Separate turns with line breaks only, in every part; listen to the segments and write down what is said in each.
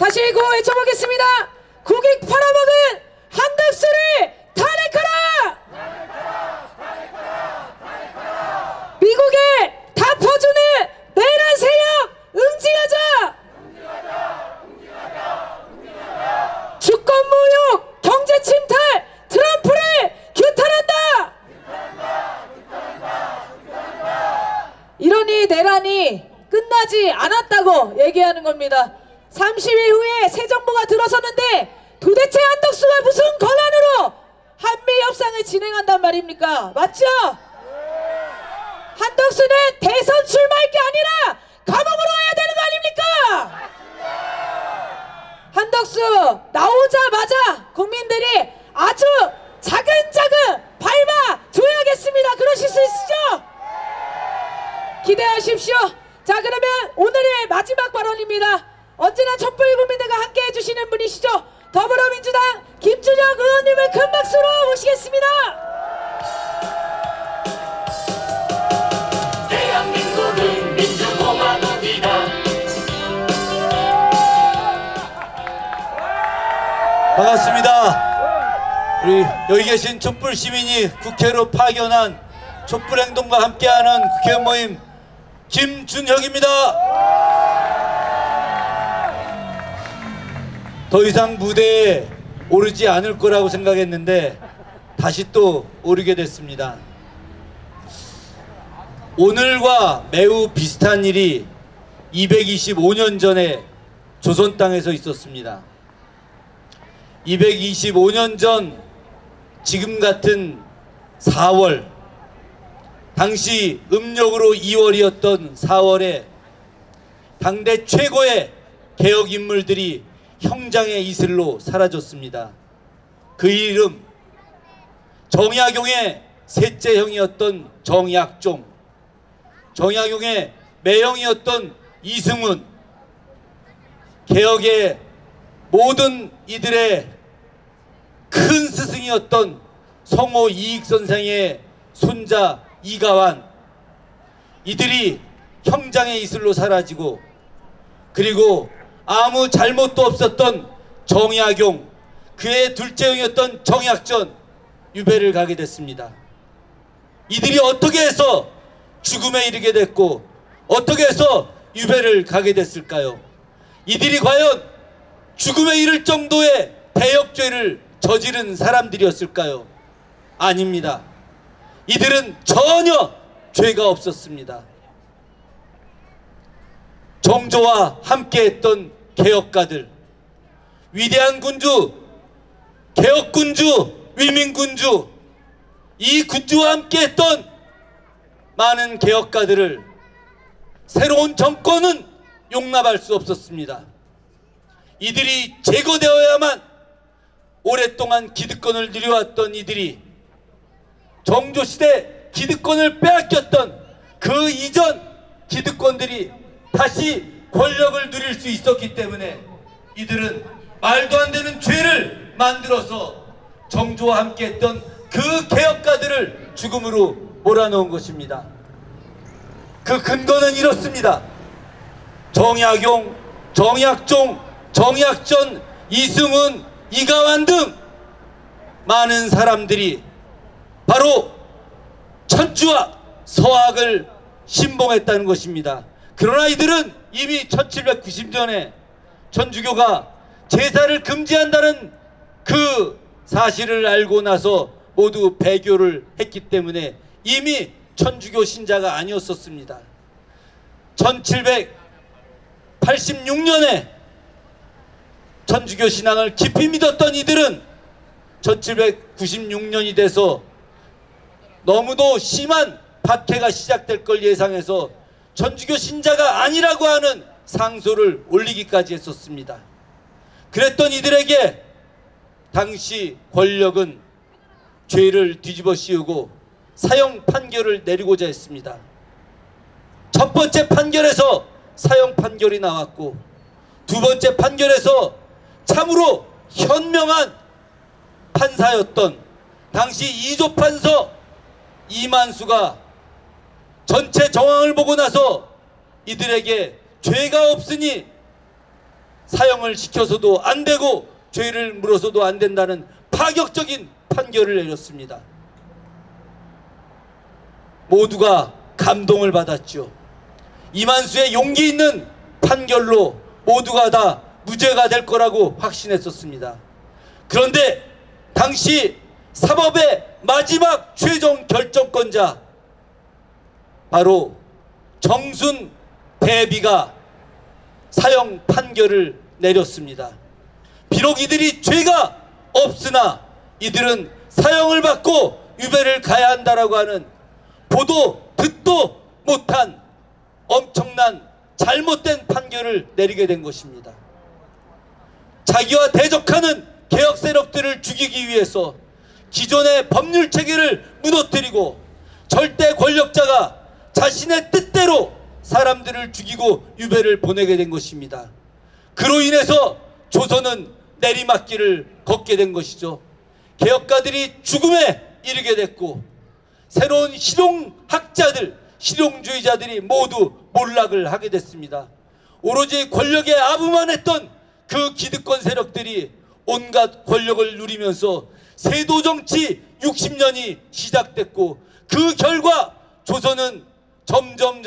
다시 고 외쳐보겠습니다. 국익 팔아먹은 한덕수를 탄핵하라! 미국에 다 퍼주는 내란 세력 응징하자! 주권모욕, 경제침탈, 트럼프를 규탄한다! 이러니 내란이 끝나지 않았다고 얘기하는 겁니다. 30일 후에 새 정부가 들어섰는데 도대체 한덕수가 무슨 권한으로 한미 협상을 진행한단 말입니까? 맞죠? 한덕수는 대선 출마할 게 아니라 감옥으로 가야 되는 거 아닙니까? 한덕수 나오자마자 국민들이 아주 차근차근 밟아줘야겠습니다. 그러실 수 있으시죠? 기대하십시오. 자, 그러면 오늘의 마지막 발언입니다. 언제나 촛불 국민들과 함께 해주시는 분이시죠. 더불어민주당 김준혁 의원님을 큰 박수로 모시겠습니다.
대한민국은 민주공화국이다.
반갑습니다. 우리 여기 계신 촛불 시민이 국회로 파견한 촛불 행동과 함께하는 국회의원 모임 김준혁입니다. 더 이상 무대에 오르지 않을 거라고 생각했는데 다시 또 오르게 됐습니다. 오늘과 매우 비슷한 일이 225년 전에 조선 땅에서 있었습니다. 225년 전 지금 같은 4월, 당시 음력으로 2월이었던 4월에 당대 최고의 개혁 인물들이 형장의 이슬로 사라졌습니다. 그 이름 정약용의 셋째 형이었던 정약종, 정약용의 매형이었던 이승훈, 개혁의 모든 이들의 큰 스승이었던 성호 이익 선생의 손자 이가완, 이들이 형장의 이슬로 사라지고, 그리고 아무 잘못도 없었던 정약용, 그의 둘째 형이었던 정약전 유배를 가게 됐습니다. 이들이 어떻게 해서 죽음에 이르게 됐고 어떻게 해서 유배를 가게 됐을까요? 이들이 과연 죽음에 이를 정도의 대역죄를 저지른 사람들이었을까요? 아닙니다. 이들은 전혀 죄가 없었습니다. 정조와 함께했던 개혁가들, 위대한 군주, 개혁군주, 위민군주, 이 군주와 함께했던 많은 개혁가들을 새로운 정권은 용납할 수 없었습니다. 이들이 제거되어야만 오랫동안 기득권을 누려왔던 이들이 정조시대 기득권을 빼앗겼던 그 이전 기득권들이 다시 권력을 누릴 수 있었기 때문에 이들은 말도 안 되는 죄를 만들어서 정조와 함께했던 그 개혁가들을 죽음으로 몰아넣은 것입니다. 그 근거는 이렇습니다. 정약용, 정약종, 정약전, 이승훈, 이가완 등 많은 사람들이 바로 천주와 서학을 신봉했다는 것입니다. 그러나 이들은 이미 1790년에 천주교가 제사를 금지한다는 그 사실을 알고 나서 모두 배교를 했기 때문에 이미 천주교 신자가 아니었었습니다. 1786년에 천주교 신앙을 깊이 믿었던 이들은 1796년이 돼서 너무도 심한 박해가 시작될 걸 예상해서 천주교 신자가 아니라고 하는 상소를 올리기까지 했었습니다. 그랬던 이들에게 당시 권력은 죄를 뒤집어 씌우고 사형 판결을 내리고자 했습니다. 첫 번째 판결에서 사형 판결이 나왔고, 두 번째 판결에서 참으로 현명한 판사였던 당시 이조판서 이만수가 전체 정황을 보고 나서 이들에게 죄가 없으니 사형을 시켜서도 안 되고 죄를 물어서도 안 된다는 파격적인 판결을 내렸습니다. 모두가 감동을 받았죠. 이만수의 용기 있는 판결로 모두가 다 무죄가 될 거라고 확신했었습니다. 그런데 당시 사법의 마지막 최종 결정권자 바로 정순 대비가 사형 판결을 내렸습니다. 비록 이들이 죄가 없으나 이들은 사형을 받고 유배를 가야 한다라고 하는 보도 듣도 못한 엄청난 잘못된 판결을 내리게 된 것입니다. 자기와 대적하는 개혁 세력들을 죽이기 위해서 기존의 법률 체계를 무너뜨리고 절대 권력자가 자신의 뜻대로 사람들을 죽이고 유배를 보내게 된 것입니다. 그로 인해서 조선은 내리막길을 걷게 된 것이죠. 개혁가들이 죽음에 이르게 됐고 새로운 실용학자들, 실용주의자들이 모두 몰락을 하게 됐습니다. 오로지 권력에 아부만 했던 그 기득권 세력들이 온갖 권력을 누리면서 세도정치 60년이 시작됐고 그 결과 조선은 점점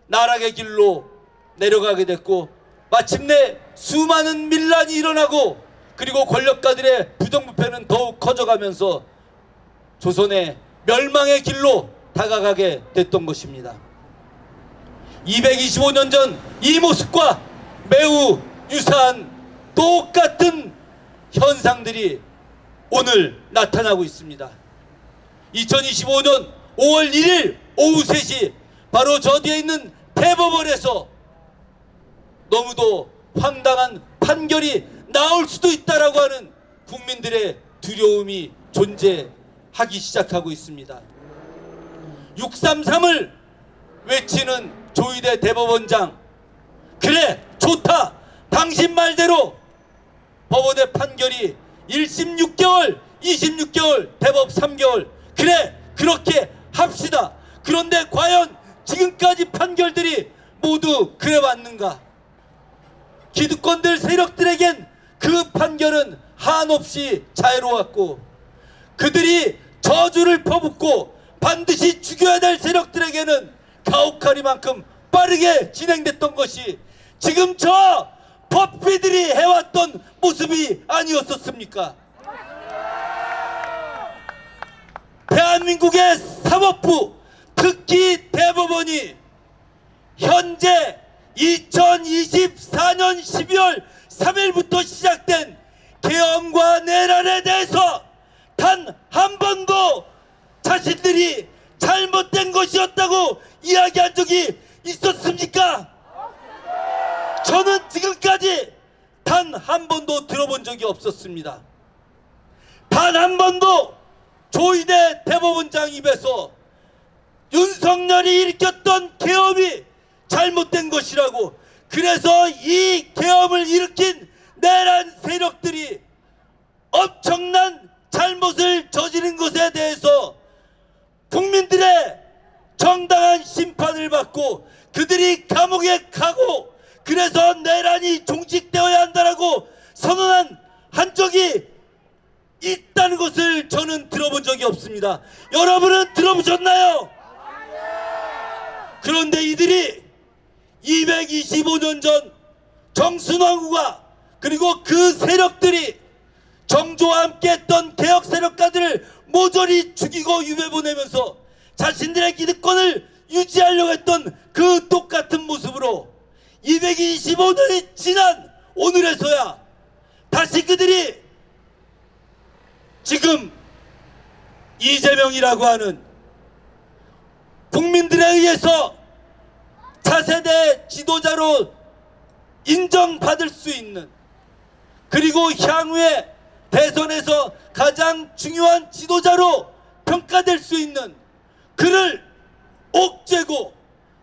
나락의 길로 내려가게 됐고 마침내 수많은 밀란이 일어나고 그리고 권력가들의 부정부패는 더욱 커져가면서 조선의 멸망의 길로 다가가게 됐던 것입니다. 225년 전 이 모습과 매우 유사한 똑같은 현상들이 오늘 나타나고 있습니다. 2025년 5월 1일 오후 3시 바로 저 뒤에 있는 대법원에서 너무도 황당한 판결이 나올 수도 있다라고 하는 국민들의 두려움이 존재하기 시작하고 있습니다. 633을 외치는 조희대 대법원장, 그래 좋다, 당신 말대로 법원의 판결이 1심 6개월 26개월 대법 3개월, 그래 그렇게 합시다. 그런데 과연 지금까지 판결들이 모두 그래 왔는가? 기득권들 세력들에겐 그 판결은 한없이 자유로웠고 그들이 저주를 퍼붓고 반드시 죽여야 될 세력들에게는 가혹하리만큼 빠르게 진행됐던 것이 지금 저 법비들이 해왔던 모습이 아니었었습니까? 대한민국의 사법부, 특히 대법원이 현재 2024년 12월 3일부터 시작된 계엄과 내란에 대해서 단 한 번도 자신들이 잘못된 것이었다고 이야기한 적이 있었습니까? 저는 지금까지 단 한 번도 들어본 적이 없었습니다. 단 한 번도 조희대 대법원장 입에서 윤석열이 일으켰던 계엄이 잘못된 것이라고, 그래서 이 계엄을 일으킨 내란 세력들이 엄청난 잘못을 저지른 것에 대해서 국민들의 정당한 심판을 받고 그들이 감옥에 가고 그래서 내란이 종식되어야 한다라고 선언한 한 적이 있다는 것을 저는 들어본 적이 없습니다. 여러분은 들어보셨나요? 그런데 이들이 225년 전 정순왕후가 그리고 그 세력들이 정조와 함께 했던 개혁 세력가들을 모조리 죽이고 유배 보내면서 자신들의 기득권을 유지하려고 했던 그 똑같은 모습으로 225년이 지난 오늘에서야 다시 그들이 지금 이재명이라고 하는 국민들에 의해서 차세대 지도자로 인정받을 수 있는, 그리고 향후에 대선에서 가장 중요한 지도자로 평가될 수 있는 그를 옥죄고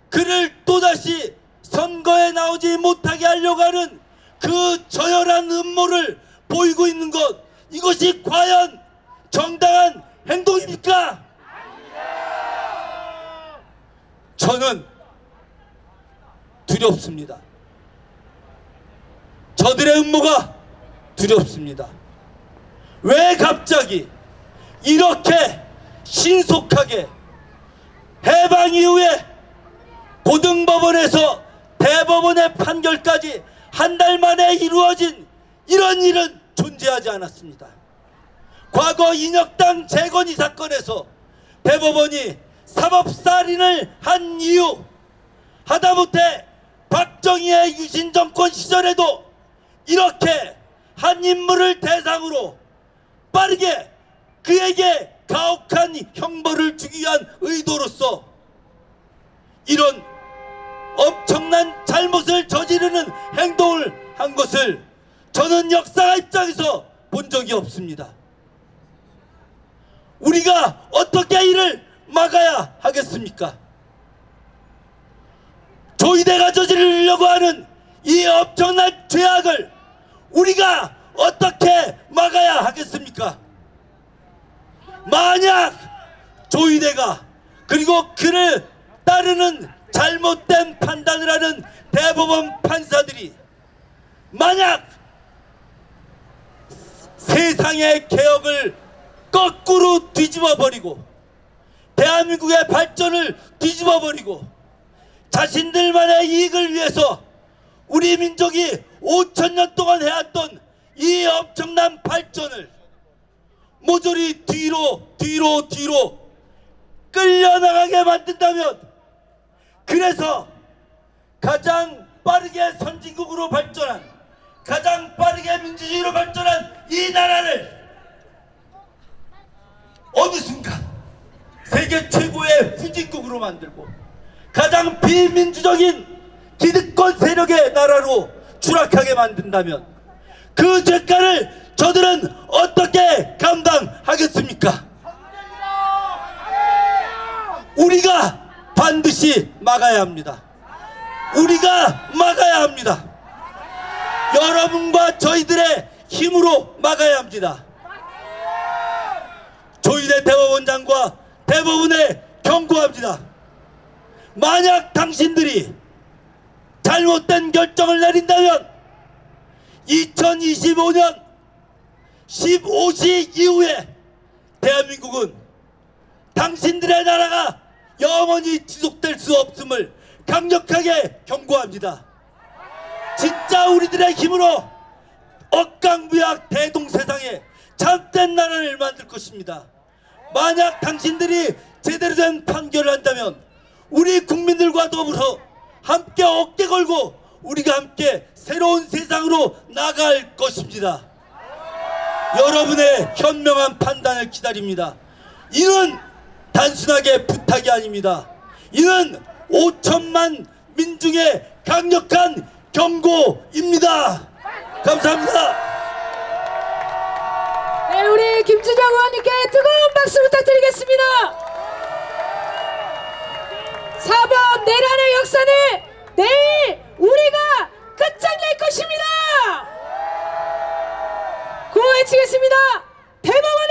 그를 또다시 선거에 나오지 못하게 하려고 하는 그 저열한 음모를 보이고 있는 것, 이것이 과연 정당한 행동입니까? 저는 두렵습니다. 저들의 음모가 두렵습니다. 왜 갑자기 이렇게 신속하게 해방 이후에 고등법원에서 대법원의 판결까지 한 달 만에 이루어진 이런 일은 존재하지 않았습니다. 과거 인혁당 재건이 사건에서 대법원이 사법살인을 한 이유, 하다못해 박정희의 유신정권 시절에도 이렇게 한 인물을 대상으로 빠르게 그에게 가혹한 형벌을 주기 위한 의도로서 이런 엄청난 잘못을 저지르는 행동을 한 것을 저는 역사 입장에서 본 적이 없습니다. 우리가 어떻게 이를 막아야 하겠습니까? 조이대가 저지르려고 하는 이 엄청난 죄악을 우리가 어떻게 막아야 하겠습니까? 만약 조이대가 그리고 그를 따르는 잘못된 판단을 하는 대법원 판사들이 만약 세상의 개혁을 거꾸로 뒤집어버리고 대한민국의 발전을 뒤집어버리고 자신들만의 이익을 위해서 우리 민족이 5,000년 동안 해왔던 이 엄청난 발전을 모조리 뒤로 끌려나가게 만든다면, 그래서 가장 빠르게 선진국으로 발전한, 가장 빠르게 민주주의로 발전한 이 나라를 어느 순간 세계 최고의 후진국으로 만들고 가장 비민주적인 기득권 세력의 나라로 추락하게 만든다면 그 죄가를 저들은 어떻게 감당하겠습니까? 우리가 반드시 막아야 합니다. 우리가 막아야 합니다. 여러분과 저희들의 힘으로 막아야 합니다. 조이대 대법원장과 대법원에 경고합니다. 만약 당신들이 잘못된 결정을 내린다면 2025년 15시 이후에 대한민국은 당신들의 나라가 영원히 지속될 수 없음을 강력하게 경고합니다. 진짜 우리들의 힘으로 억강무약 대동세상에 참된 나라를 만들 것입니다. 만약 당신들이 제대로 된 판결을 한다면 우리 국민들과 더불어 함께 어깨 걸고 우리가 함께 새로운 세상으로 나갈 것입니다. 여러분의 현명한 판단을 기다립니다. 이는 단순하게 부탁이 아닙니다. 이는 5천만 민중의 강력한 경고입니다. 감사합니다.
네, 우리 김준영 의원님께 뜨거운 박수 부탁드리겠습니다. 사법 내란의 역사는 내일 우리가 끝장낼 것입니다. 구호 외치겠습니다. 대법원